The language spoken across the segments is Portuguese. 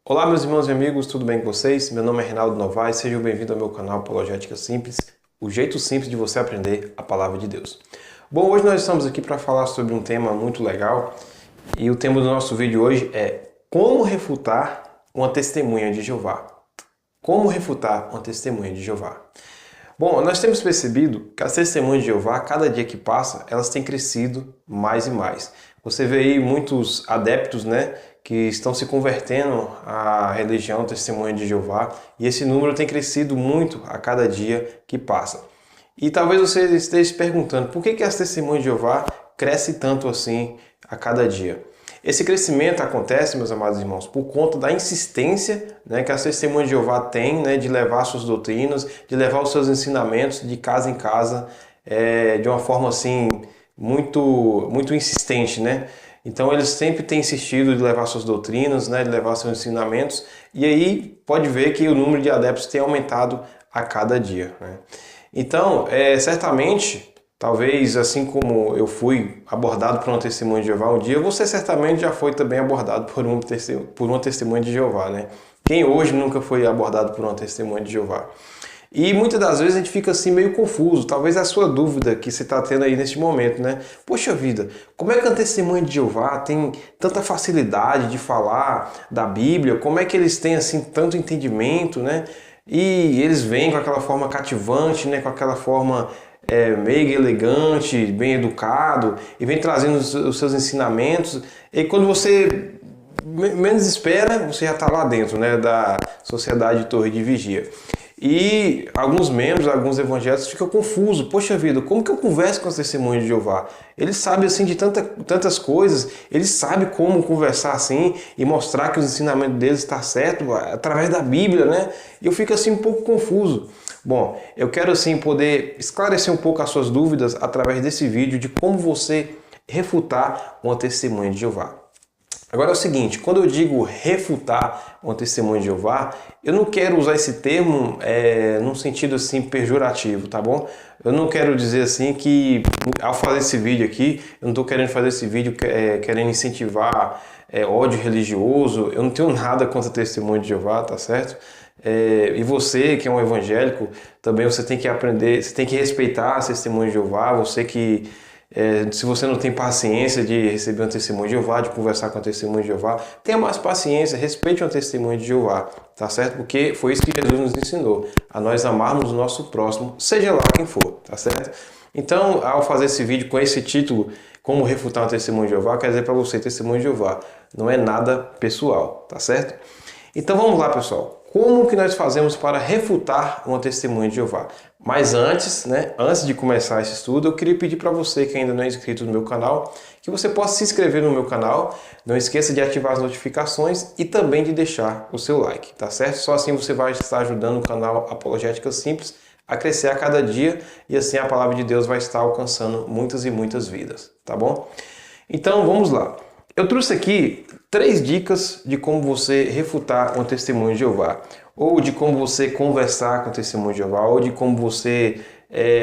Olá meus irmãos e amigos, tudo bem com vocês? Meu nome é Reinaldo Novaes, sejam bem-vindos ao meu canal Apologética Simples, o jeito simples de você aprender a Palavra de Deus. Bom, hoje nós estamos aqui para falar sobre um tema muito legal e o tema do nosso vídeo hoje é como refutar uma testemunha de Jeová. Como refutar uma testemunha de Jeová? Bom, nós temos percebido que as testemunhas de Jeová, cada dia que passa, elas têm crescido mais e mais. Você vê aí muitos adeptos, que estão se convertendo à religião Testemunha de Jeová, e esse número tem crescido muito a cada dia que passa. E talvez você esteja se perguntando, por que as Testemunhas de Jeová crescem tanto assim a cada dia? Esse crescimento acontece, meus amados irmãos, por conta da insistência que as Testemunhas de Jeová têm de levar suas doutrinas, de levar os seus ensinamentos de casa em casa, de uma forma assim muito insistente, Então eles sempre têm insistido de levar suas doutrinas, de levar seus ensinamentos, e aí pode ver que o número de adeptos tem aumentado a cada dia. Então, certamente, talvez assim como eu fui abordado por uma testemunha de Jeová um dia, você certamente já foi também abordado por uma testemunha de Jeová. Quem hoje nunca foi abordado por uma testemunha de Jeová? E muitas das vezes a gente fica assim meio confuso, talvez a sua dúvida que você está tendo aí neste momento, Poxa vida, como é que a testemunha de Jeová tem tanta facilidade de falar da Bíblia? Como é que eles têm assim tanto entendimento, E eles vêm com aquela forma cativante, com aquela forma meio elegante, bem educado, e vem trazendo os seus ensinamentos, e quando você menos espera, você já está lá dentro, da Sociedade de Torre de Vigia. E alguns membros, alguns evangélicos ficam confusos. Poxa vida, como que eu converso com as testemunhas de Jeová? Eles sabem assim de tantas coisas, eles sabem como conversar assim e mostrar que os ensinamentos deles estão certos através da Bíblia, E eu fico assim um pouco confuso. Bom, eu quero assim poder esclarecer um pouco as suas dúvidas através desse vídeo de como você refutar uma testemunha de Jeová. Agora é o seguinte, quando eu digo refutar uma testemunha de Jeová, eu não quero usar esse termo num sentido assim pejorativo, tá bom? Eu não quero dizer assim que ao fazer esse vídeo aqui, eu não estou querendo fazer esse vídeo querendo incentivar ódio religioso, eu não tenho nada contra a testemunha de Jeová, tá certo? E você que é um evangélico, também você tem que aprender, você tem que respeitar a testemunha de Jeová, você que se você não tem paciência de receber um testemunho de Jeová, de conversar com a testemunha de Jeová, tenha mais paciência, respeite uma testemunha de Jeová, tá certo? Porque foi isso que Jesus nos ensinou, a nós amarmos o nosso próximo, seja lá quem for, tá certo? Então, ao fazer esse vídeo com esse título, como refutar uma testemunha de Jeová, quer dizer para você, testemunha de Jeová não é nada pessoal, tá certo? Então vamos lá, pessoal. Como que nós fazemos para refutar uma testemunha de Jeová? Mas antes, antes de começar esse estudo, eu queria pedir para você que ainda não é inscrito no meu canal, que você possa se inscrever no meu canal, não esqueça de ativar as notificações e também de deixar o seu like, tá certo? Só assim você vai estar ajudando o canal Apologética Simples a crescer a cada dia e assim a palavra de Deus vai estar alcançando muitas e muitas vidas, tá bom? Então vamos lá. Eu trouxe aqui 3 dicas de como você refutar uma testemunha de Jeová, ou de como você conversar com a testemunha de Jeová, ou de como você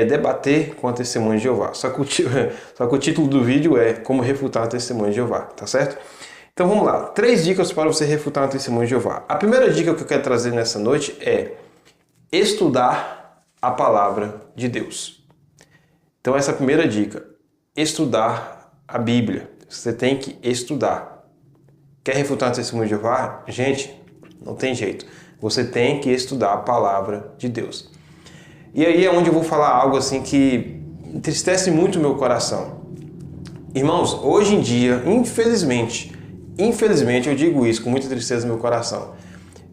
debater com a testemunha de Jeová. Só que o título do vídeo é Como Refutar a Testemunha de Jeová, tá certo? Então vamos lá, 3 dicas para você refutar uma testemunha de Jeová. A primeira dica que eu quero trazer nessa noite é estudar a palavra de Deus. Então essa é a primeira dica, estudar a Bíblia. Você tem que estudar. Quer refutar a testemunha de Jeová? Gente, não tem jeito. Você tem que estudar a palavra de Deus. E aí é onde eu vou falar algo assim que entristece muito o meu coração. Irmãos, hoje em dia, infelizmente eu digo isso com muita tristeza no meu coração.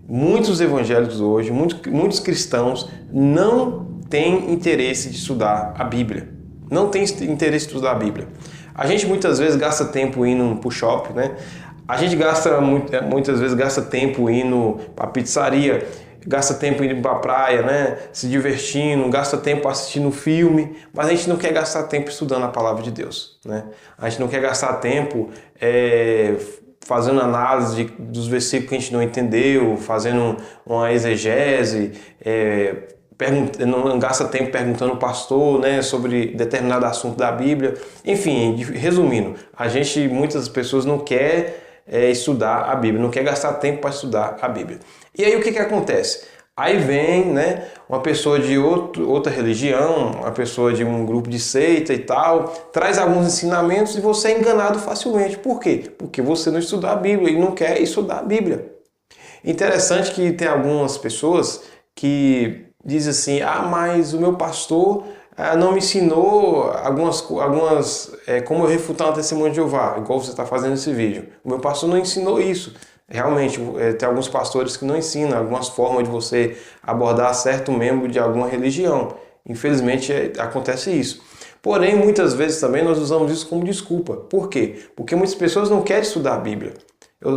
Muitos evangélicos hoje, muitos cristãos não têm interesse de estudar a Bíblia. Não têm interesse de estudar a Bíblia. A gente muitas vezes gasta tempo indo pro shopping, A gente muitas vezes gasta tempo indo pra pizzaria, gasta tempo indo pra praia, Se divertindo, gasta tempo assistindo filme, mas a gente não quer gastar tempo estudando a palavra de Deus, A gente não quer gastar tempo fazendo análise dos versículos que a gente não entendeu, fazendo uma exegese, não gasta tempo perguntando ao pastor, sobre determinado assunto da Bíblia. Enfim, resumindo, muitas pessoas não quer estudar a Bíblia, não quer gastar tempo para estudar a Bíblia. E aí o que acontece? Aí vem, né, uma pessoa de outra religião, uma pessoa de um grupo de seita e tal, traz alguns ensinamentos e você é enganado facilmente. Por quê? Porque você não estudou a Bíblia e não quer estudar a Bíblia. Interessante que tem algumas pessoas que dizem assim, mas o meu pastor não me ensinou como eu refutar um testemunho de Jeová, igual você está fazendo esse vídeo. O meu pastor não ensinou isso. Realmente, tem alguns pastores que não ensinam algumas formas de você abordar certo membro de alguma religião. Infelizmente, acontece isso. Porém, muitas vezes também nós usamos isso como desculpa. Por quê? Porque muitas pessoas não querem estudar a Bíblia.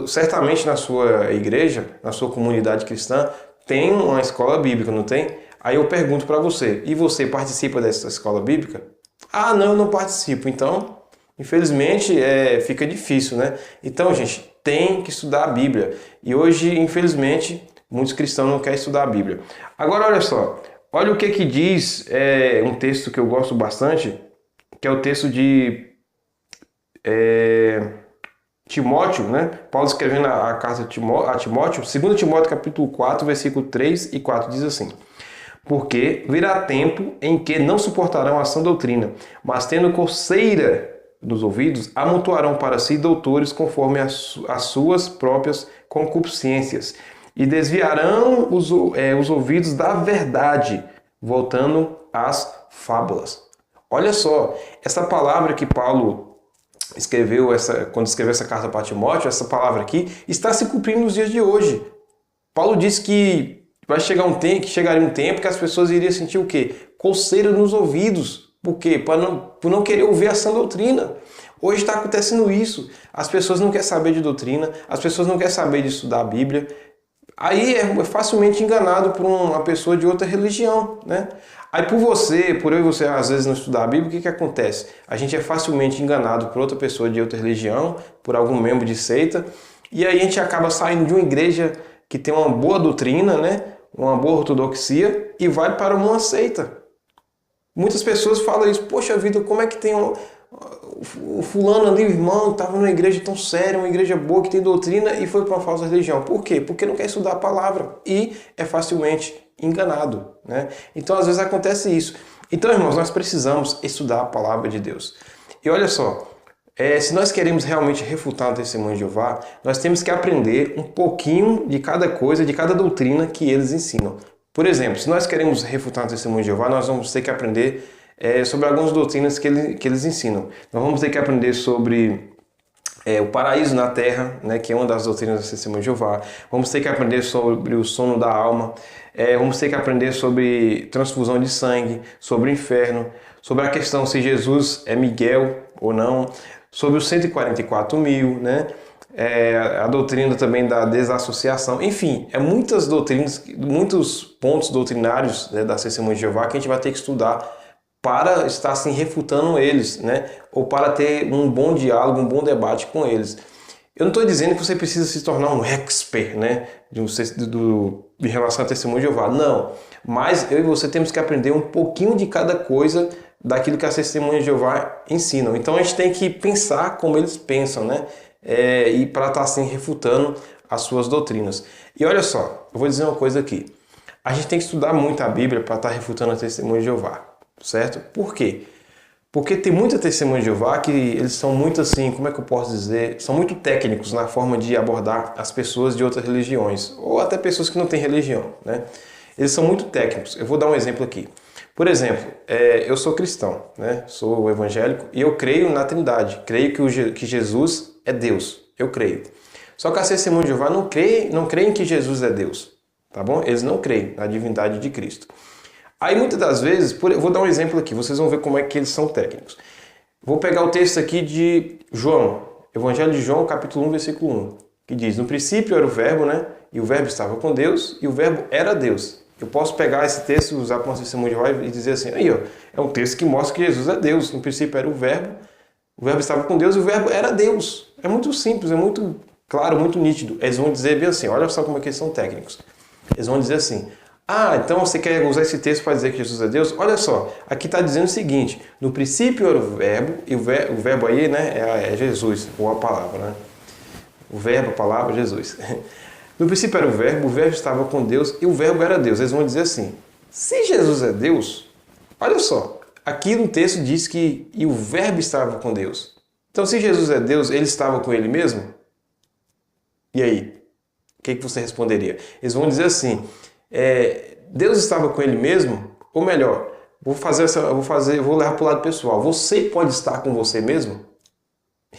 Certamente na sua igreja, na sua comunidade cristã, tem uma escola bíblica, não tem? Aí eu pergunto para você, e você participa dessa escola bíblica? Não, eu não participo. Então, infelizmente, fica difícil, né? Então, gente, tem que estudar a Bíblia. E hoje, infelizmente, muitos cristãos não querem estudar a Bíblia. Agora, olha só. Olha o que diz um texto que eu gosto bastante, que é o texto de Timóteo, né? Paulo escrevendo a carta a Timóteo, 2 Timóteo capítulo 4, versículo 3 e 4, diz assim: porque virá tempo em que não suportarão a sã doutrina, mas tendo coceira nos ouvidos, amontoarão para si doutores conforme as suas próprias concupiscências, e desviarão os ouvidos da verdade, voltando às fábulas. Olha só, essa palavra que Paulo escreveu, quando escreveu essa carta para Timóteo, essa palavra aqui está se cumprindo nos dias de hoje. Paulo disse que chegaria um tempo que as pessoas iriam sentir o quê? Coceira nos ouvidos. Por quê? Por não querer ouvir a sã doutrina. Hoje está acontecendo isso. As pessoas não querem saber de doutrina, as pessoas não querem saber de estudar a Bíblia. Aí é facilmente enganado por uma pessoa de outra religião, né? Aí por eu e você às vezes não estudar a Bíblia, o que acontece? A gente é facilmente enganado por outra pessoa de outra religião, por algum membro de seita, e aí a gente acaba saindo de uma igreja que tem uma boa doutrina, né? Uma boa ortodoxia, e vai para uma seita. Muitas pessoas falam isso, poxa vida, como é que tem o fulano ali, o irmão, estava numa igreja tão séria, uma igreja boa, que tem doutrina, e foi para uma falsa religião. Por quê? Porque não quer estudar a palavra e é facilmente enganado, né? Então, às vezes acontece isso. Então, irmãos, nós precisamos estudar a palavra de Deus. E olha só, se nós queremos realmente refutar o testemunho de Jeová, nós temos que aprender um pouquinho de cada coisa, de cada doutrina que eles ensinam. Por exemplo, se nós queremos refutar o testemunho de Jeová, nós vamos ter que aprender sobre algumas doutrinas que eles ensinam. Nós vamos ter que aprender sobre o paraíso na terra, né, que é uma das doutrinas do testemunho de Jeová. Vamos ter que aprender sobre o sono da alma. Vamos ter que aprender sobre transfusão de sangue, sobre o inferno, sobre a questão se Jesus é Miguel ou não, sobre os 144 mil, né? A doutrina também da desassociação. Enfim, muitas doutrinas, muitos pontos doutrinários, né, da testemunha de Jeová que a gente vai ter que estudar para estar assim refutando eles, né? Ou para ter um bom diálogo, um bom debate com eles. Eu não estou dizendo que você precisa se tornar um expert, né, em relação ao testemunho de Jeová. Não, mas eu e você temos que aprender um pouquinho de cada coisa daquilo que as testemunhas de Jeová ensinam. Então a gente tem que pensar como eles pensam, né? E para estar assim refutando as suas doutrinas. E olha só, eu vou dizer uma coisa aqui. A gente tem que estudar muito a Bíblia para estar refutando a testemunha de Jeová, certo? Por quê? Porque tem muita testemunha de Jeová que eles são muito assim, como é que eu posso dizer? São muito técnicos na forma de abordar as pessoas de outras religiões, ou até pessoas que não têm religião, né? Eles são muito técnicos. Eu vou dar um exemplo aqui. Por exemplo, eu sou cristão, né? Sou evangélico e eu creio na Trindade. Creio que Jesus é Deus. Eu creio. Só que a testemunha de Jeová não creem que Jesus é Deus, tá bom? Eles não creem na divindade de Cristo. Aí muitas das vezes, eu vou dar um exemplo aqui, vocês vão ver como é que eles são técnicos. Vou pegar o texto aqui de João, Evangelho de João, capítulo 1, versículo 1, que diz: no princípio era o verbo, né? E o verbo estava com Deus, e o verbo era Deus. Eu posso pegar esse texto, usar para uma testemunha de Jeová e dizer assim, aí ó, é um texto que mostra que Jesus é Deus. No princípio era o verbo estava com Deus e o verbo era Deus. É muito simples, é muito claro, muito nítido. Eles vão dizer bem assim, olha só como é que eles são técnicos. Eles vão dizer assim, então você quer usar esse texto para dizer que Jesus é Deus? Olha só, aqui está dizendo o seguinte, no princípio era o verbo, e o verbo aí, né, é Jesus, ou a palavra, né? O verbo, a palavra, Jesus. No princípio era o verbo estava com Deus e o verbo era Deus. Eles vão dizer assim, se Jesus é Deus, olha só, aqui no texto diz que e o verbo estava com Deus. Então se Jesus é Deus, ele estava com ele mesmo? E aí? O que você responderia? Eles vão dizer assim, Deus estava com ele mesmo? Ou melhor, vou levar para o lado pessoal. Você pode estar com você mesmo?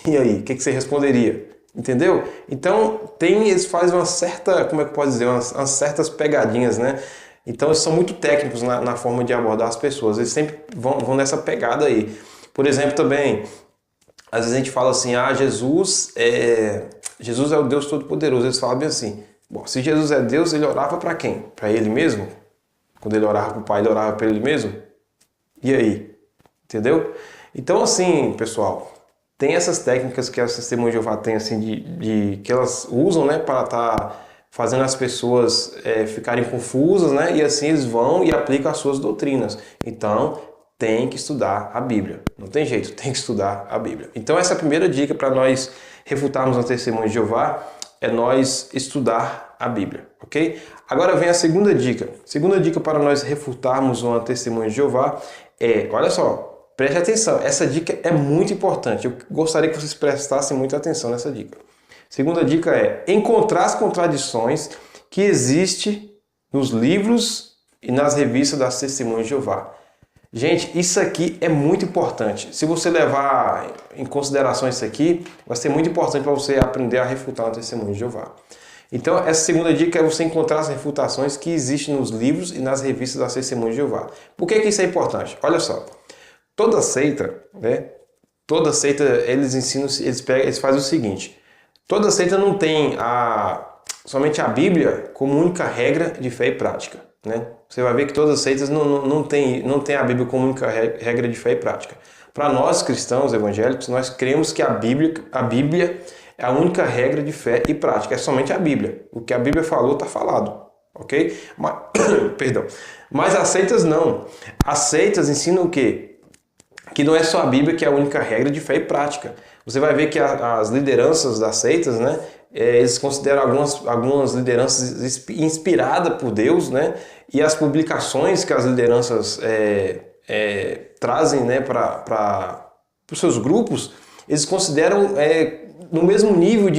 E aí? O que você responderia? Entendeu? Então, eles fazem uma certa, como é que eu posso dizer, umas certas pegadinhas, né? Então, eles são muito técnicos na forma de abordar as pessoas. Eles sempre vão nessa pegada aí. Por exemplo, também, às vezes a gente fala assim, Jesus é o Deus Todo-Poderoso. Eles falam bem assim, bom, se Jesus é Deus, ele orava para quem? Para ele mesmo? Quando ele orava para o Pai, ele orava para ele mesmo? E aí? Entendeu? Então, assim, pessoal, tem essas técnicas que as testemunhas de Jeová têm, assim, que elas usam, né, para estar fazendo as pessoas ficarem confusas, né, e assim eles vão e aplicam as suas doutrinas. Então, tem que estudar a Bíblia. Não tem jeito, tem que estudar a Bíblia. Então, essa é a primeira dica para nós refutarmos as testemunhas de Jeová, é nós estudar a Bíblia, ok? Agora vem a segunda dica. Segunda dica para nós refutarmos uma testemunha de Jeová olha só, preste atenção, essa dica é muito importante. Eu gostaria que vocês prestassem muita atenção nessa dica. Segunda dica é encontrar as contradições que existem nos livros e nas revistas das testemunhas de Jeová. Gente, isso aqui é muito importante. Se você levar em consideração isso aqui, vai ser muito importante para você aprender a refutar uma testemunha de Jeová. Então, essa segunda dica é você encontrar as refutações que existem nos livros e nas revistas das testemunhas de Jeová. Por que isso é importante? Olha só, toda seita, né? Toda seita, eles fazem o seguinte, toda seita não tem somente a Bíblia como única regra de fé e prática, né? Você vai ver que todas as seitas não tem a Bíblia como única regra de fé e prática. Para nós cristãos evangélicos, nós cremos que a Bíblia é a única regra de fé e prática. É somente a Bíblia. O que a Bíblia falou, está falado. Ok? Perdão. Mas as seitas não. As seitas ensinam o quê? Que não é só a Bíblia que é a única regra de fé e prática. Você vai ver que as lideranças das seitas, né? Eles consideram algumas lideranças inspiradas por Deus, né? E as publicações que as lideranças trazem, né, para os seus grupos, eles consideram no mesmo nível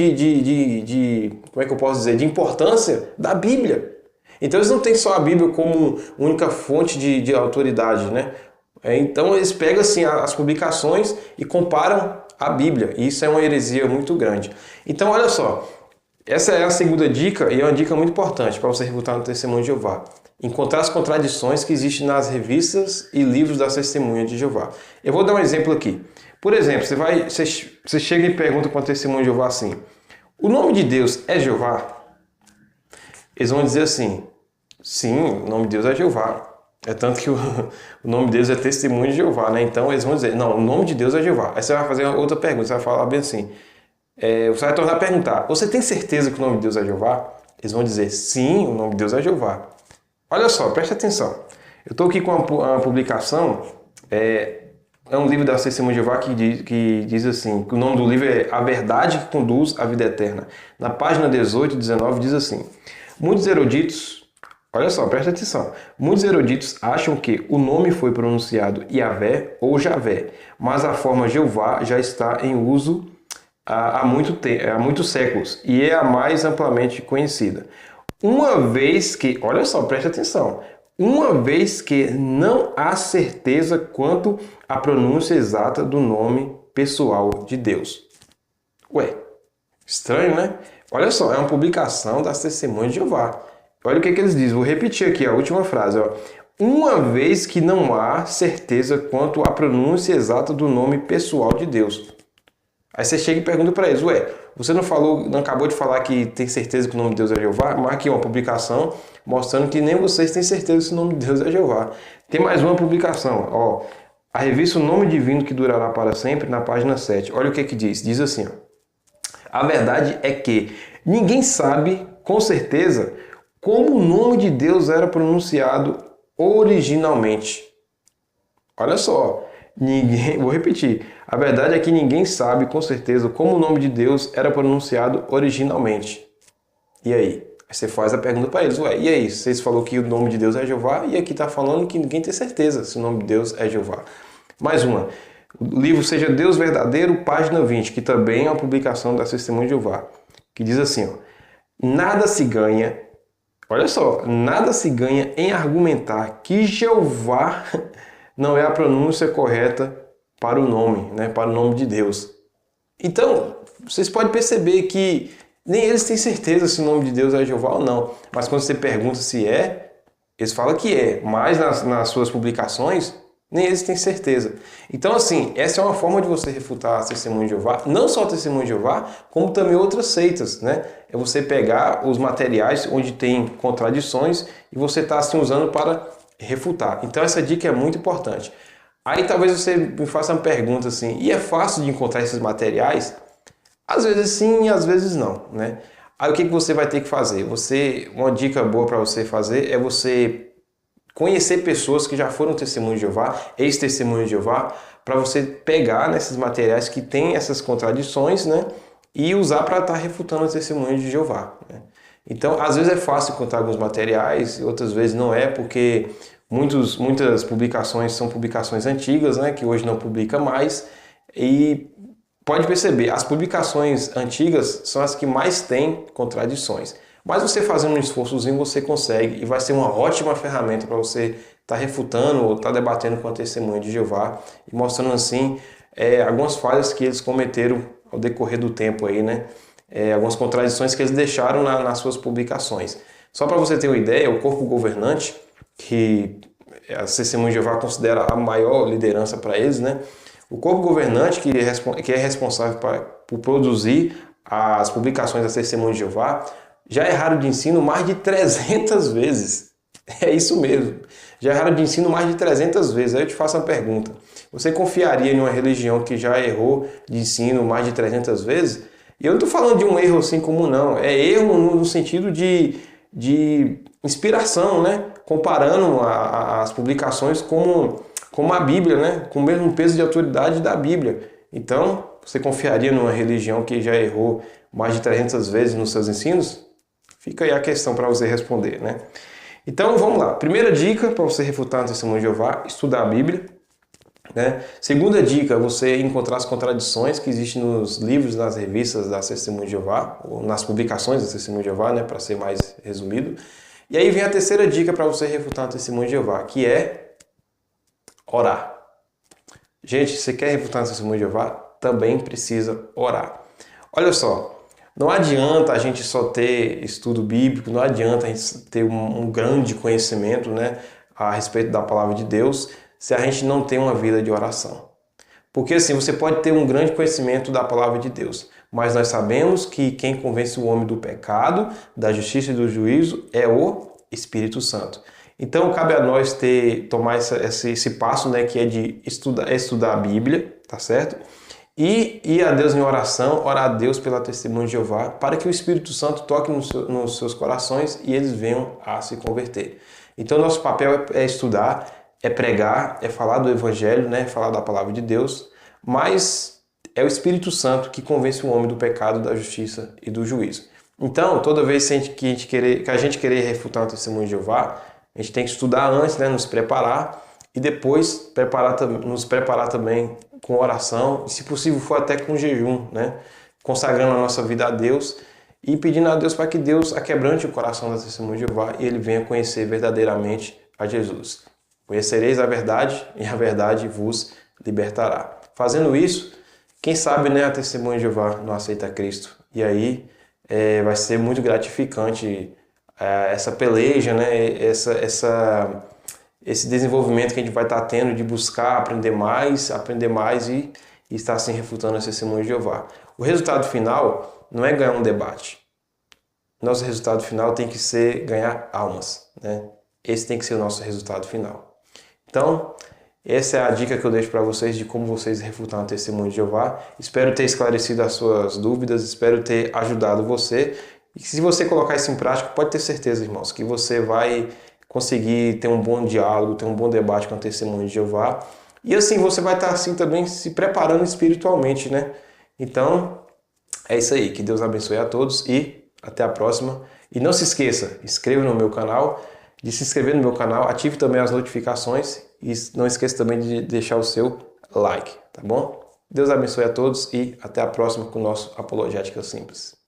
como é que eu posso dizer, de importância da Bíblia. Então eles não têm só a Bíblia como única fonte de autoridade, né? Então eles pegam assim as publicações e comparam a Bíblia. E isso é uma heresia muito grande. Então olha só, essa é a segunda dica e é uma dica muito importante para você refutar no testemunho de Jeová. Encontrar as contradições que existem nas revistas e livros das testemunhas de Jeová. Eu vou dar um exemplo aqui. Por exemplo, você chega e pergunta para o testemunho de Jeová assim, o nome de Deus é Jeová? Eles vão dizer assim, sim, o nome de Deus é Jeová. É tanto que o nome de Deus é testemunho de Jeová, né? Então eles vão dizer, não, o nome de Deus é Jeová. Aí você vai fazer outra pergunta, você vai falar bem assim, você vai tornar a perguntar, você tem certeza que o nome de Deus é Jeová? Eles vão dizer, sim, o nome de Deus é Jeová. Olha só, preste atenção. Eu estou aqui com uma publicação, é um livro da Testemunha de Jeová que diz assim, que o nome do livro é A Verdade que Conduz à Vida Eterna. Na página 18 e 19 diz assim, muitos eruditos, olha só, preste atenção, muitos eruditos acham que o nome foi pronunciado Yahvé ou Javé, mas a forma Jeová já está em uso há muitos séculos e é a mais amplamente conhecida. Uma vez que, olha só, preste atenção, uma vez que não há certeza quanto à pronúncia exata do nome pessoal de Deus. Ué, estranho, né? Olha só, é uma publicação das Testemunhas de Jeová. Olha o que eles dizem, vou repetir aqui a última frase. Ó. Uma vez que não há certeza quanto à pronúncia exata do nome pessoal de Deus. Aí você chega e pergunta para eles, ué, você não acabou de falar que tem certeza que o nome de Deus é Jeová? Marque uma publicação mostrando que nem vocês têm certeza que o nome de Deus é Jeová. Tem mais uma publicação, ó, a revista O Nome Divino que Durará para Sempre, na página 7. Olha o que diz, diz assim, ó, a verdade é que ninguém sabe com certeza como o nome de Deus era pronunciado originalmente. Olha só, Vou repetir. A verdade é que ninguém sabe com certeza como o nome de Deus era pronunciado originalmente. E aí? Aí você faz a pergunta para eles, ué, e aí? Vocês falaram que o nome de Deus é Jeová e aqui está falando que ninguém tem certeza se o nome de Deus é Jeová. Mais uma. O livro Seja Deus Verdadeiro, página 20, que também é uma publicação da Testemunha de Jeová, que diz assim, ó, nada se ganha, olha só, nada se ganha em argumentar que Jeová não é a pronúncia correta para o nome, né, para o nome de Deus. Então, vocês podem perceber que nem eles têm certeza se o nome de Deus é Jeová ou não. Mas quando você pergunta se é, eles falam que é. Mas nas suas publicações, nem eles têm certeza. Então, assim, essa é uma forma de você refutar a Testemunha de Jeová. Não só a Testemunha de Jeová, como também outras seitas, né? É você pegar os materiais onde tem contradições e você está assim usando para refutar. Então, essa dica é muito importante. Aí talvez você me faça uma pergunta assim, e é fácil de encontrar esses materiais? Às vezes sim e às vezes não, né? Aí o que você vai ter que fazer? Uma dica boa para você fazer é você conhecer pessoas que já foram testemunho de Jeová, ex-testemunho de Jeová, para você pegar nesses materiais que tem essas contradições, né? E usar para estar refutando o testemunho de Jeová, né? Então, às vezes é fácil encontrar alguns materiais, outras vezes não é, porque muitas publicações são publicações antigas, né? Que hoje não publica mais. E pode perceber, as publicações antigas são as que mais têm contradições. Mas você fazendo um esforçozinho, você consegue e vai ser uma ótima ferramenta para você estar refutando ou estar debatendo com a Testemunha de Jeová e mostrando assim algumas falhas que eles cometeram ao decorrer do tempo aí, né? Algumas contradições que eles deixaram nas suas publicações. Só para você ter uma ideia, o corpo governante, que a Testemunha de Jeová considera a maior liderança para eles, né? O corpo governante, que é responsável por produzir as publicações da Testemunha de Jeová, já erraram de ensino mais de 300 vezes. É isso mesmo. Já erraram de ensino mais de 300 vezes. Aí eu te faço uma pergunta. Você confiaria em uma religião que já errou de ensino mais de 300 vezes? E eu não estou falando de um erro assim comum, não. É erro no sentido de inspiração, né? Comparando as publicações como a Bíblia, né? Com o mesmo peso de autoridade da Bíblia. Então, você confiaria numa religião que já errou mais de 300 vezes nos seus ensinos? Fica aí a questão para você responder, né? Então, vamos lá. Primeira dica para você refutar a Testemunha de Jeová, estudar a Bíblia, né? Segunda dica, você encontrar as contradições que existem nos livros, nas revistas da Testemunha de Jeová, ou nas publicações da Testemunha de Jeová, né? Para ser mais resumido. E aí vem a terceira dica para você refutar a Testemunha de Jeová, que é orar. Gente, você quer refutar a Testemunha de Jeová? Também precisa orar. Olha só, não adianta a gente só ter estudo bíblico, não adianta a gente ter um grande conhecimento, né, a respeito da palavra de Deus, se a gente não tem uma vida de oração. Porque assim, você pode ter um grande conhecimento da palavra de Deus, mas nós sabemos que quem convence o homem do pecado, da justiça e do juízo é o Espírito Santo. Então, cabe a nós tomar esse passo, né, que é de estudar a Bíblia, tá certo? E ir a Deus em oração, orar a Deus pela Testemunha de Jeová, para que o Espírito Santo toque nos seus corações e eles venham a se converter. Então, nosso papel é estudar, é pregar, é falar do Evangelho, né, falar da palavra de Deus, mas é o Espírito Santo que convence o homem do pecado, da justiça e do juízo. Então, toda vez que a gente querer refutar o Testemunho de Jeová, a gente tem que estudar antes, né, nos preparar e depois nos preparar também com oração e, se possível, for até com jejum, né, consagrando a nossa vida a Deus e pedindo a Deus para que Deus aquebrante o coração da Testemunha de Jeová e ele venha conhecer verdadeiramente a Jesus. Conhecereis a verdade e a verdade vos libertará. Fazendo isso, quem sabe, né, a Testemunha de Jeová não aceita Cristo e aí vai ser muito gratificante essa peleja, né? Esse desenvolvimento que a gente vai estar tendo de buscar aprender mais e estar assim refutando a Testemunha de Jeová. O resultado final não é ganhar um debate. Nosso resultado final tem que ser ganhar almas, né? Esse tem que ser o nosso resultado final. Então, essa é a dica que eu deixo para vocês de como vocês refutar o Testemunho de Jeová. Espero ter esclarecido as suas dúvidas, espero ter ajudado você. E se você colocar isso em prática, pode ter certeza, irmãos, que você vai conseguir ter um bom diálogo, ter um bom debate com o Testemunho de Jeová E assim você vai estar assim também se preparando espiritualmente, né? Então, é isso aí. Que Deus abençoe a todos e até a próxima. E não se esqueça, inscreva no meu canal, de se inscrever no meu canal, ative também as notificações e não esqueça também de deixar o seu like, tá bom? Deus abençoe a todos e até a próxima com o nosso Apologética Simples.